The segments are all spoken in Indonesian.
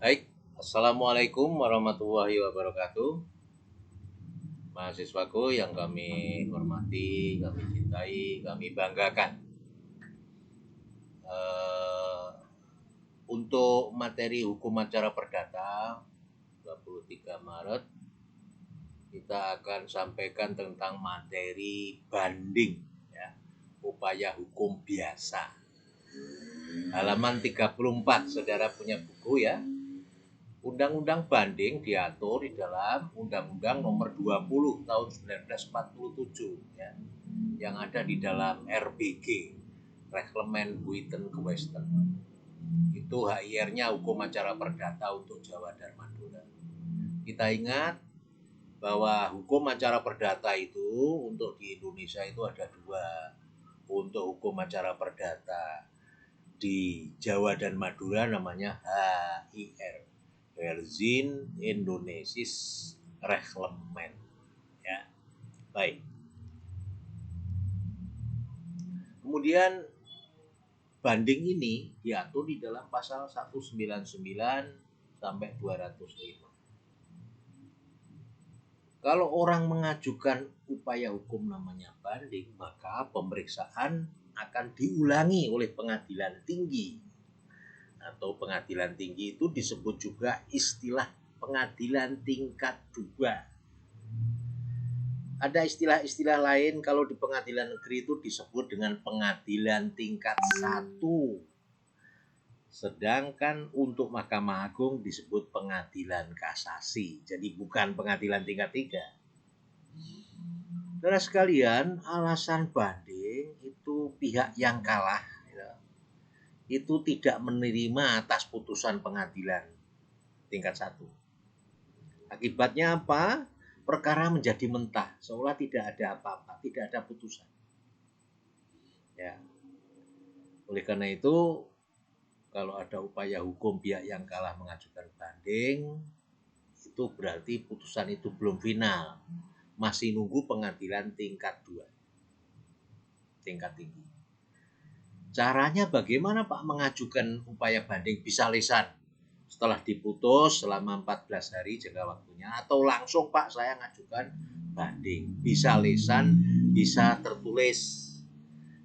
Baik, Assalamualaikum warahmatullahi wabarakatuh. Mahasiswaku yang kami hormati, kami cintai, kami banggakan. Eh, untuk materi hukum acara perdata 23 Maret kita akan sampaikan tentang materi banding, ya, upaya hukum biasa. Halaman 34, saudara punya buku ya. Undang-undang banding diatur di dalam Undang-Undang Nomor 20 Tahun 1947 ya, yang ada di dalam RBG, Reglement Buiten Gewesten. Itu HIR-nya hukum acara perdata untuk Jawa dan Madura. Kita ingat bahwa hukum acara perdata itu untuk di Indonesia itu ada dua. Untuk hukum acara perdata di Jawa dan Madura namanya HIR, Herzien Indonesisch Reglement, ya. Baik. Kemudian banding ini diatur di dalam pasal 199 sampai 205. Kalau orang mengajukan upaya hukum namanya banding, maka pemeriksaan akan diulangi oleh pengadilan tinggi. Atau pengadilan tinggi itu disebut juga istilah pengadilan tingkat 2. Ada istilah-istilah lain kalau di pengadilan negeri itu disebut dengan pengadilan tingkat 1. Sedangkan untuk Mahkamah Agung disebut pengadilan kasasi. Jadi bukan pengadilan tingkat 3. Saudara sekalian, alasan banding itu pihak yang kalah itu tidak menerima atas putusan pengadilan tingkat 1. Akibatnya apa? Perkara menjadi mentah, seolah tidak ada apa-apa, tidak ada putusan. Ya. Oleh karena itu, kalau ada upaya hukum pihak yang kalah mengajukan banding, itu berarti putusan itu belum final. Masih nunggu pengadilan tingkat 2. Tingkat tinggi. Caranya bagaimana Pak mengajukan upaya banding? Bisa lisan setelah diputus selama 14 hari jangka waktunya, atau langsung Pak saya ngajukan banding. Bisa lisan, bisa tertulis.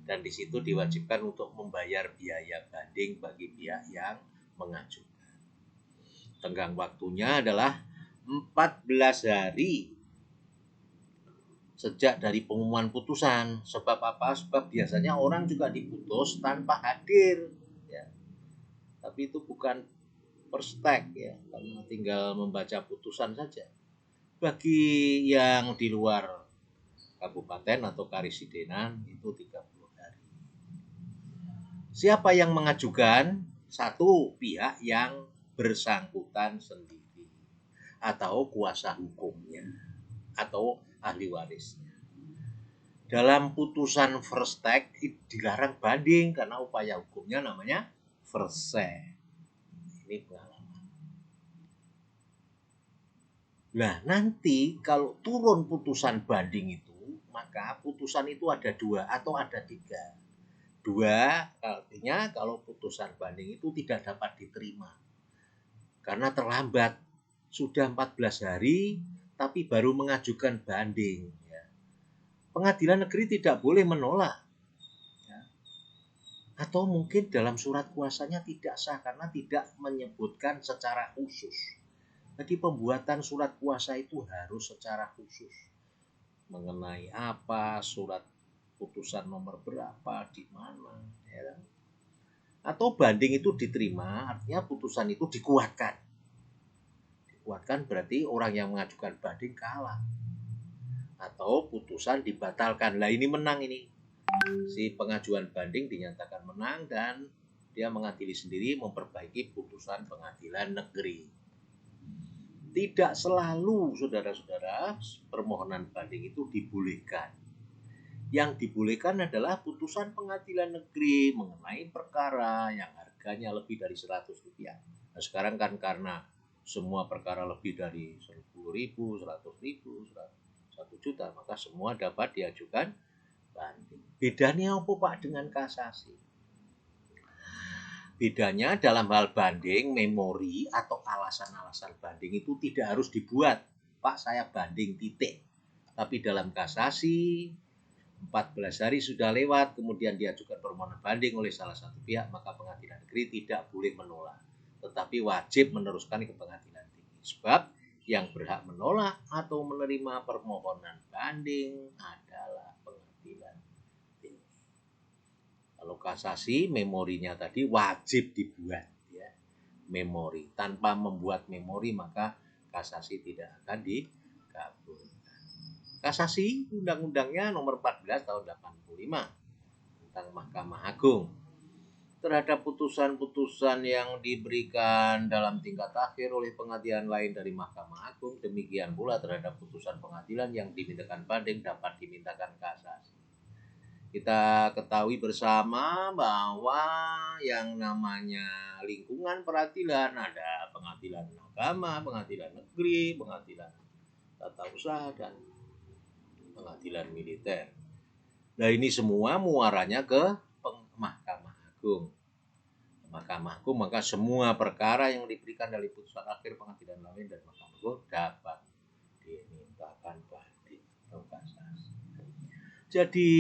Dan di situ diwajibkan untuk membayar biaya banding bagi pihak yang mengajukan. Tenggang waktunya adalah 14 hari sejak dari pengumuman putusan. Sebab apa? Sebab biasanya orang juga diputus tanpa hadir, ya. Tapi itu bukan perstek, ya, karena tinggal membaca putusan saja. Bagi yang di luar kabupaten atau karisidenan itu 30 hari. Siapa yang mengajukan? Satu, pihak yang bersangkutan sendiri atau kuasa hukumnya atau ahli warisnya. Dalam putusan first take dilarang banding karena upaya hukumnya namanya first se. Ini pengalaman. Nah, nanti kalau turun putusan banding itu, maka putusan itu ada 2 atau ada 3. 2 artinya kalau putusan banding itu tidak dapat diterima karena terlambat. Sudah 14 hari tapi baru mengajukan banding, ya. Pengadilan negeri tidak boleh menolak, ya. Atau mungkin dalam surat kuasanya tidak sah karena tidak menyebutkan secara khusus. Jadi pembuatan surat kuasa itu harus secara khusus. Mengenai apa, surat putusan nomor berapa, di mana, ya. Atau banding itu diterima, artinya putusan itu dikuatkan. Dikuatkan berarti orang yang mengajukan banding kalah. Atau putusan dibatalkan. Lah ini menang ini. Si pengajuan banding dinyatakan menang dan dia mengadili sendiri, memperbaiki putusan pengadilan negeri. Tidak selalu, saudara-saudara, permohonan banding itu dibolehkan. Yang dibolehkan adalah putusan pengadilan negeri mengenai perkara yang harganya lebih dari 100 rupiah. Nah, sekarang kan karena semua perkara lebih dari 10.000, 100.000, 1 juta, maka semua dapat diajukan banding. Bedanya apa Pak dengan kasasi? Bedanya dalam hal banding, memori atau alasan-alasan banding itu tidak harus dibuat. Pak, saya banding titik. Tapi dalam kasasi 14 hari sudah lewat, kemudian diajukan permohonan banding oleh salah satu pihak, maka pengadilan negeri tidak boleh menolak, tetapi wajib meneruskan ke pengadilan tinggi. Sebab yang berhak menolak atau menerima permohonan banding adalah pengadilan tinggi. Kalau kasasi, memorinya tadi wajib dibuat, ya, memori. Tanpa membuat memori maka kasasi tidak akan dikabulkan. Kasasi undang-undangnya nomor 14 tahun 85 tentang Mahkamah Agung. Terhadap putusan-putusan yang diberikan dalam tingkat akhir oleh pengadilan lain dari Mahkamah Agung, demikian pula terhadap putusan pengadilan yang dimintakan banding dapat dimintakan kasasi. Kita ketahui bersama bahwa yang namanya lingkungan peradilan ada pengadilan agama, pengadilan negeri, pengadilan tata usaha, dan pengadilan militer. Nah, ini semua muaranya ke Mahkamah Agung. Mahkamah Agung, maka semua perkara yang diberikan dari putusan akhir pengadilan lain dan Mahkamah Agung dapat dimintakan banding atau kasasi. Jadi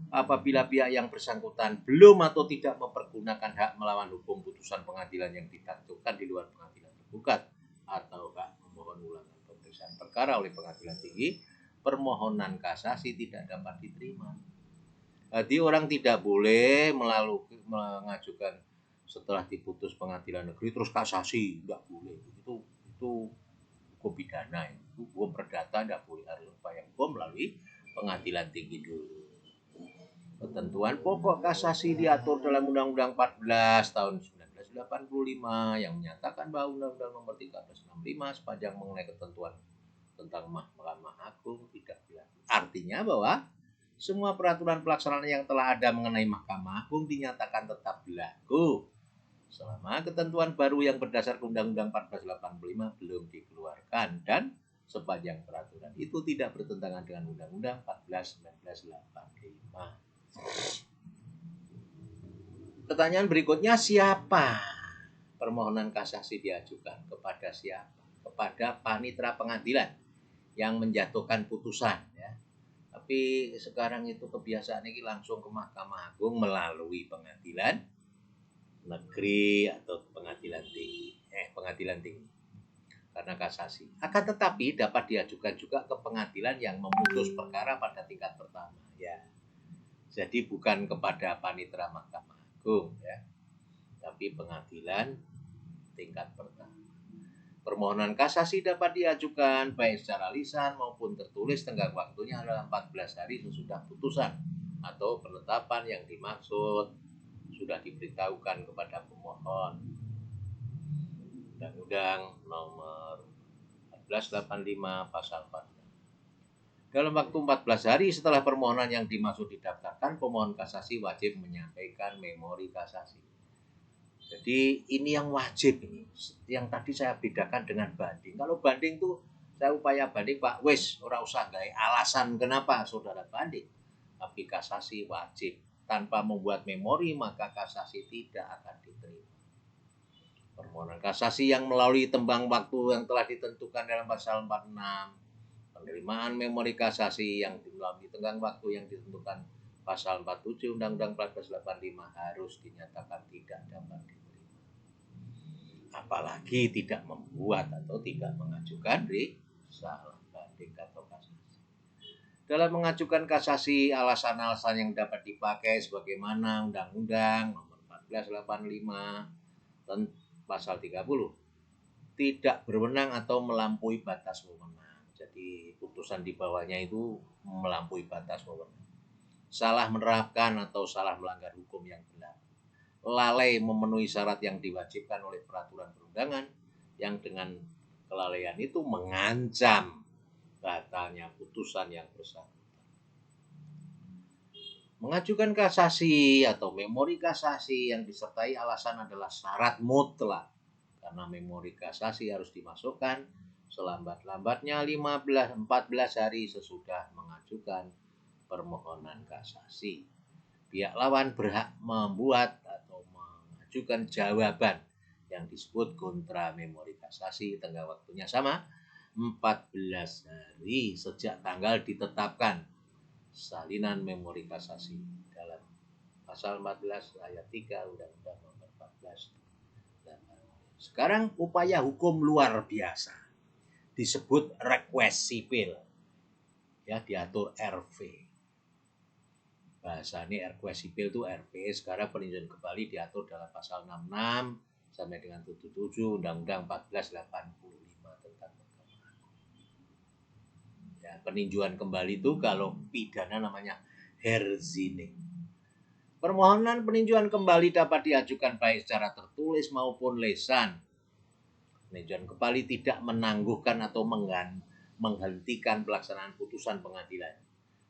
apabila pihak yang bersangkutan belum atau tidak mempergunakan hak melawan hukum putusan pengadilan yang ditentukan di luar pengadilan tergugat atau hak memohon ulangan pemeriksaan perkara oleh pengadilan tinggi, permohonan kasasi tidak dapat diterima. Jadi orang tidak boleh mengajukan setelah diputus pengadilan negeri terus kasasi, tidak boleh. Itu hukum pidana, itu hukum perdata, tidak boleh. Harus upaya hukum melalui pengadilan tinggi dulu. Ketentuan pokok kasasi diatur dalam Undang-Undang 14 tahun 1985 yang menyatakan bahwa Undang-Undang nomor 1365 sepanjang mengenai ketentuan tentang Mahkamah Agung tidak berlaku. Artinya bahwa semua peraturan pelaksanaan yang telah ada mengenai Mahkamah Agung dinyatakan tetap berlaku selama ketentuan baru yang berdasarkan Undang-Undang 1485 belum dikeluarkan dan sepanjang peraturan itu tidak bertentangan dengan Undang-Undang 14 1985. Pertanyaan berikutnya, siapa permohonan kasasi diajukan? Kepada siapa? Kepada panitera pengadilan yang menjatuhkan putusan, ya. Tapi sekarang itu kebiasaan ini langsung ke Mahkamah Agung melalui pengadilan negeri atau pengadilan tinggi karena kasasi. Akan tetapi dapat diajukan juga ke pengadilan yang memutus perkara pada tingkat pertama, ya. Jadi bukan kepada panitera Mahkamah Agung, ya, tapi pengadilan tingkat pertama. Permohonan kasasi dapat diajukan baik secara lisan maupun tertulis, tenggang waktunya adalah 14 hari sesudah putusan atau penetapan yang dimaksud sudah diberitahukan kepada pemohon. Undang-Undang nomor 1485 pasal 4. Dalam waktu 14 hari setelah permohonan yang dimaksud didaftarkan, pemohon kasasi wajib menyampaikan memori kasasi. Jadi ini yang wajib ini. Yang tadi saya bedakan dengan banding. Kalau banding tuh saya upaya banding, Pak, wis ora usah gawe alasan kenapa saudara banding. Tapi kasasi wajib. Tanpa membuat memori maka kasasi tidak akan diterima. Permohonan kasasi yang melalui tembang waktu yang telah ditentukan dalam pasal 46, penerimaan memori kasasi yang melalui tenggang waktu yang ditentukan pasal 47 Undang-Undang 1485 harus dinyatakan tidak dapat diterima. Apalagi tidak membuat atau tidak mengajukan risalah banding atau kasasi. Dalam mengajukan kasasi, alasan-alasan yang dapat dipakai sebagaimana Undang-Undang nomor 1485 dan pasal 30 tidak berwenang atau melampaui batas wewenang. Jadi putusan di bawahnya itu melampaui batas wewenang. Salah menerapkan atau salah melanggar hukum yang benar, lalai memenuhi syarat yang diwajibkan oleh peraturan perundangan yang dengan kelalaian itu mengancam batalnya putusan yang bersangkutan. Mengajukan kasasi atau memori kasasi yang disertai alasan adalah syarat mutlak, karena memori kasasi harus dimasukkan selambat-lambatnya 14 hari sesudah mengajukan permohonan kasasi. Pihak lawan berhak membuat atau mengajukan jawaban yang disebut kontra memori kasasi. Tenggat waktunya sama, 14 hari sejak tanggal ditetapkan salinan memori kasasi dalam pasal 14 ayat 3 Undang-Undang Nomor 14. Sekarang upaya hukum luar biasa disebut request sipil, ya, diatur RV. Bahasanya request sipil itu RV. Sekarang peninjauan kembali diatur dalam pasal 66 sampai dengan 77 Undang-Undang 1485 tentang Mahkamah Agung. Ya, peninjauan kembali itu kalau pidana namanya herzining. Permohonan peninjauan kembali dapat diajukan baik secara tertulis maupun lisan. Peninjauan kembali tidak menangguhkan atau menghentikan pelaksanaan putusan pengadilan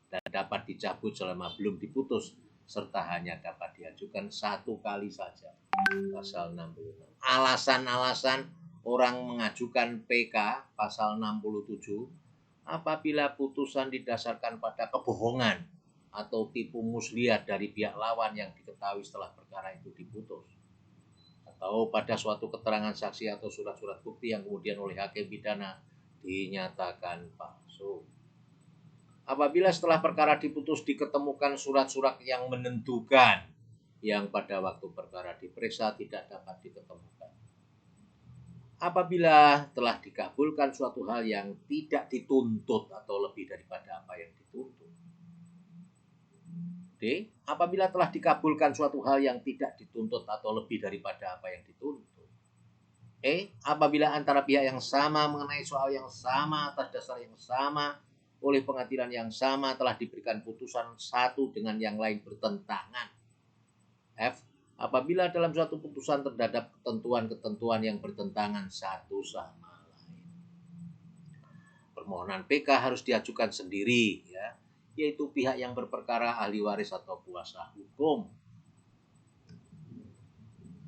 dan dapat dicabut selama belum diputus, serta hanya dapat diajukan satu kali saja. Pasal 66. Alasan-alasan orang mengajukan PK pasal 67 apabila putusan didasarkan pada kebohongan atau tipu muslihat dari pihak lawan yang diketahui setelah perkara itu diputus, atau pada suatu keterangan saksi atau surat-surat bukti yang kemudian oleh hakim pidana dinyatakan palsu. Apabila setelah perkara diputus diketemukan surat-surat yang menentukan yang pada waktu perkara diperiksa tidak dapat diketemukan. Apabila telah dikabulkan suatu hal yang tidak dituntut atau lebih daripada apa yang dituntut. D. Apabila telah dikabulkan suatu hal yang tidak dituntut atau lebih daripada apa yang dituntut. E. Apabila antara pihak yang sama mengenai soal yang sama atas dasar yang sama oleh pengadilan yang sama telah diberikan putusan satu dengan yang lain bertentangan. F. Apabila dalam suatu putusan terdapat ketentuan-ketentuan yang bertentangan satu sama lain. Permohonan PK harus diajukan sendiri, ya, yaitu pihak yang berperkara, ahli waris atau kuasa hukum.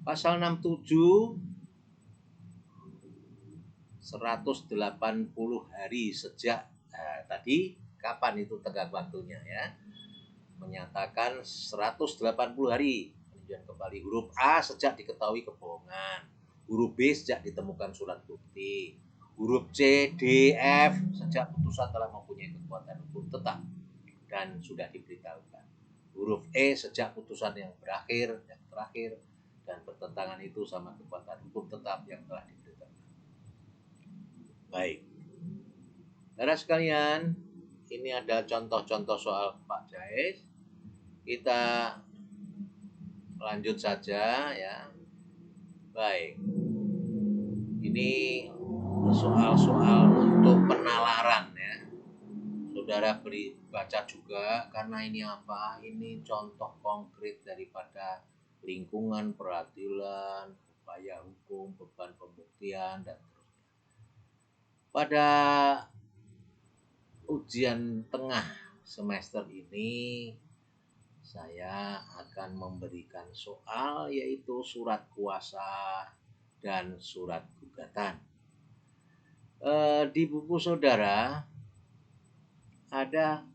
Pasal 67 180 hari sejak tadi kapan itu tenggat waktunya, ya. Menyatakan 180 hari peninjauan kembali. Huruf A sejak diketahui kebohongan. Huruf B sejak ditemukan surat bukti. Huruf C, D, F sejak putusan telah mempunyai kekuatan hukum tetap dan sudah diberitahukan. Huruf E sejak putusan yang terakhir dan bertentangan itu sama kekuatan hukum tetap yang telah diberitahukan. Baik, saudara sekalian, ini ada contoh-contoh soal Pak Jais. Kita lanjut saja, ya. Baik, ini soal-soal untuk penalaran, ya. Saudara baca juga karena ini apa? Ini contoh konkret daripada lingkungan peradilan, upaya hukum, beban pembuktian, dan seterusnya. Pada ujian tengah semester ini saya akan memberikan soal yaitu surat kuasa dan surat gugatan. Di buku saudara ada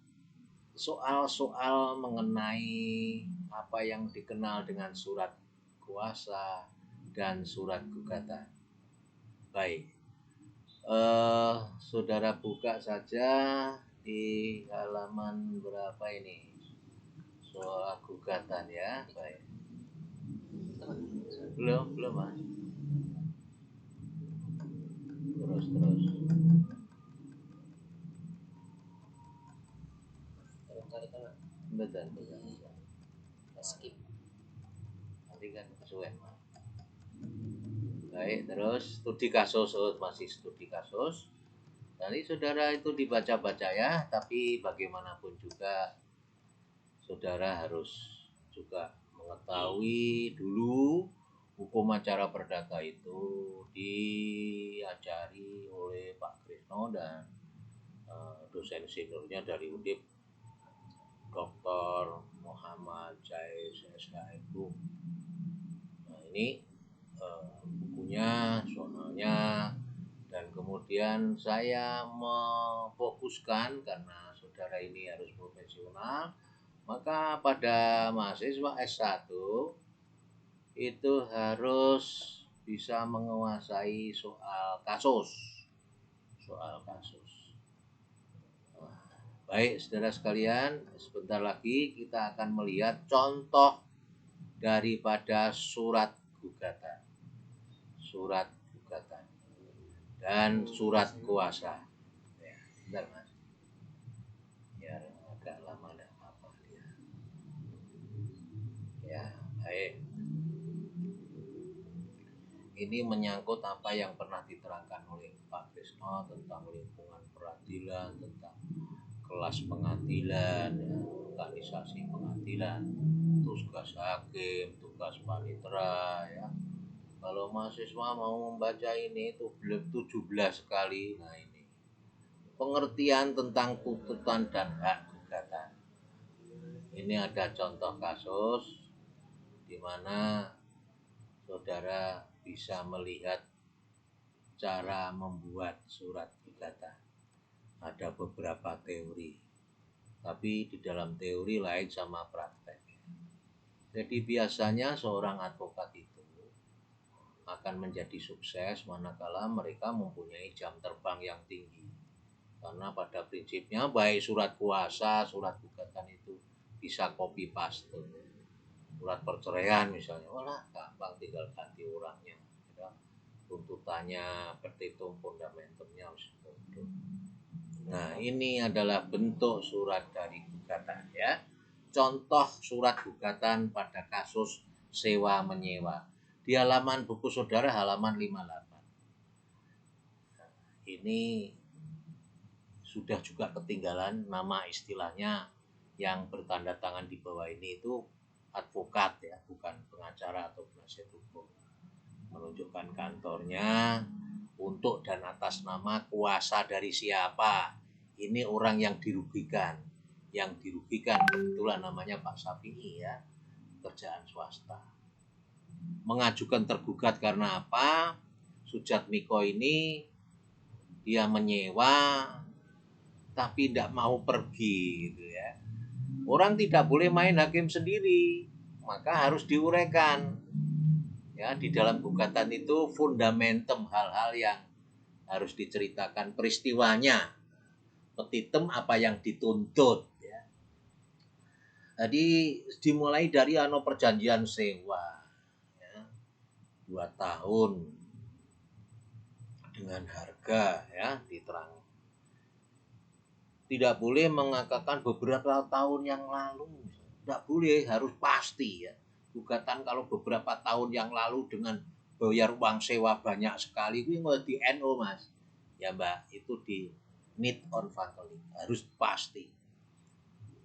soal-soal mengenai apa yang dikenal dengan surat kuasa dan surat gugatan. Baik, saudara buka saja di halaman berapa ini? Soal gugatan, ya. Baik. Belum Mas. Terus. Betul. Skip. Nanti kan sesuai. Baik, terus studi kasus, masih studi kasus. Tadi saudara itu dibaca-baca, ya, tapi bagaimanapun juga saudara harus juga mengetahui dulu hukum acara perdata itu diajari oleh Pak Krisno dan dosen seniornya dari Undip, Dr. Muhammad Jais SHMU. Nah, ini bukunya, soalnya, dan kemudian saya memfokuskan karena saudara ini harus profesional, maka pada mahasiswa S1 itu harus bisa menguasai soal kasus. Soal kasus. Baik, saudara sekalian, sebentar lagi kita akan melihat contoh daripada surat gugatan. Surat gugatan dan surat kuasa. Ya, bentar Mas. Ya, agak lama enggak apa-apa dia. Ya, baik. Ini menyangkut apa yang pernah diterangkan oleh Pak Krisno tentang lingkungan peradilan, tentang kelas pengadilan, ya, organisasi pengadilan, tugas hakim, tugas panitera, ya. Kalau mahasiswa mau membaca ini itu belum 17 kali. Nah ini pengertian tentang tuntutan dan hak gugatan. Ini ada contoh kasus di mana saudara bisa melihat cara membuat surat gugatan. Ada beberapa teori, tapi di dalam teori lain sama praktek. Jadi biasanya seorang advokat itu akan menjadi sukses manakala mereka mempunyai jam terbang yang tinggi. Karena pada prinsipnya baik surat kuasa, surat gugatan itu bisa copy paste. Surat perceraian misalnya, wah gampang tinggal ganti orangnya. Ya. Tuntutannya, petitum, fundamentumnya. Nah ini adalah bentuk surat dari gugatan ya. Contoh surat gugatan pada kasus sewa menyewa. Di halaman buku saudara halaman 58. Ini sudah juga ketinggalan nama istilahnya yang bertanda tangan di bawah ini itu advokat ya, bukan pengacara atau penasihat hukum. Menunjukkan kantornya untuk dan atas nama kuasa dari siapa. Ini orang yang dirugikan. Yang dirugikan kebetulan namanya Pak Safi'i ya, kerjaan swasta. Mengajukan tergugat karena apa? Sujatmiko ini dia menyewa tapi tidak mau pergi gitu ya. Orang tidak boleh main hakim sendiri, maka harus diuraikan. Ya, di dalam gugatan itu fundamentum hal-hal yang harus diceritakan peristiwanya. Petitum apa yang dituntut ya. Jadi dimulai dari perjanjian sewa ya, 2 tahun dengan harga ya diterang. Tidak boleh mengatakan beberapa tahun yang lalu. Tidak boleh, harus pasti ya. Gugatan kalau beberapa tahun yang lalu dengan bayar uang sewa banyak sekali, itu nggak di NO Mas. Ya Mbak, itu di need on faculty, harus pasti.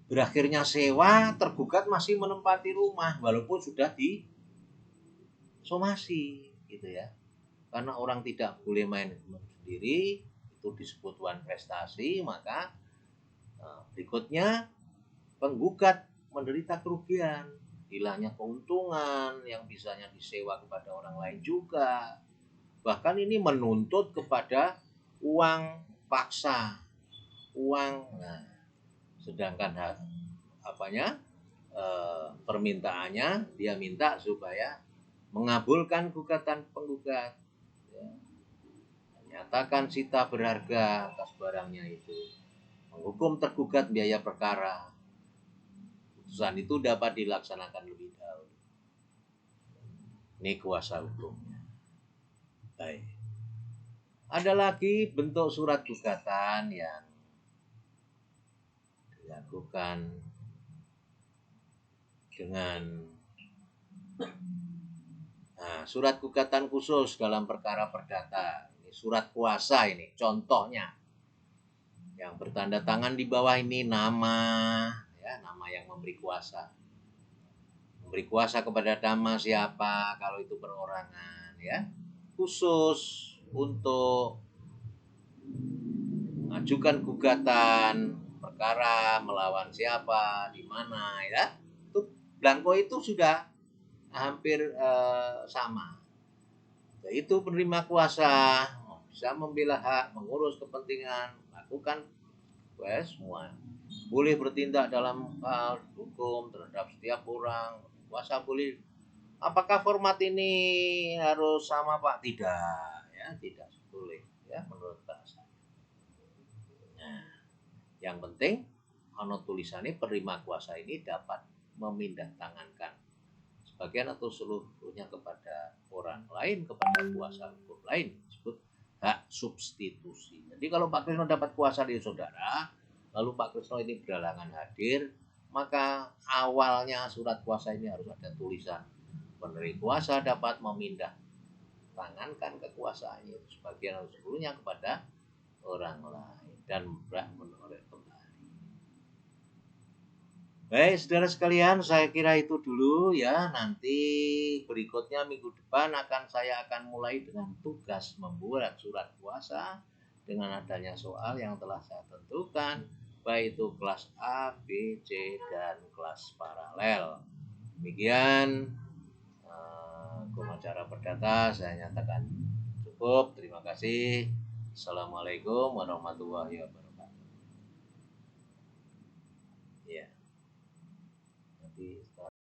Berakhirnya sewa, tergugat masih menempati rumah walaupun sudah disomasi gitu ya. Karena orang tidak boleh main sendiri, itu disebut one prestasi, maka berikutnya penggugat menderita kerugian, hilangnya keuntungan yang bisanya disewa kepada orang lain juga. Bahkan ini menuntut kepada uang paksa, uang. Nah, sedangkan permintaannya dia minta supaya mengabulkan gugatan penggugat. Ya. Menyatakan sita berharga atas barangnya itu. Menghukum tergugat biaya perkara. Putusan itu dapat dilaksanakan lebih dahulu. Ini kuasa hukumnya. Baik. Ada lagi bentuk surat gugatan yang dilakukan dengan surat gugatan khusus dalam perkara perdata. Ini surat kuasa ini contohnya. Yang bertanda tangan di bawah ini nama ya, nama yang memberi kuasa. Memberi kuasa kepada nama siapa kalau itu perorangan ya. Khusus untuk mengajukan gugatan perkara melawan siapa, di mana ya. Itu blanko itu sudah hampir sama. Yaitu penerima kuasa bisa membela hak, mengurus kepentingan, lakukan semua. Boleh bertindak dalam hal hukum terhadap setiap orang. Kuasa boleh Apakah format ini harus sama Pak? Tidak, ya, tidak boleh, ya, menurut bahasa. Nah, yang penting ono tulisannya penerima kuasa ini dapat memindah tangankan sebagian atau seluruhnya kepada orang lain, kepada kuasa hukum lain, disebut hak substitusi. Jadi kalau Pak Krisno dapat kuasa dari saudara, lalu Pak Krisno ini berhalangan hadir, maka awalnya surat kuasa ini harus ada tulisan penerima kuasa dapat memindah tangankan kekuasaannya sebagian atau seluruhnya kepada orang lain dan berhak menolak kembali. Baik, saudara sekalian, saya kira itu dulu ya. Nanti berikutnya minggu depan saya akan mulai dengan tugas membuat surat kuasa dengan adanya soal yang telah saya tentukan, baik itu kelas A, B, C, dan kelas paralel. Demikian Kumacara Perdata saya nyatakan cukup. Terima kasih. Assalamualaikum warahmatullahi wabarakatuh. Ya.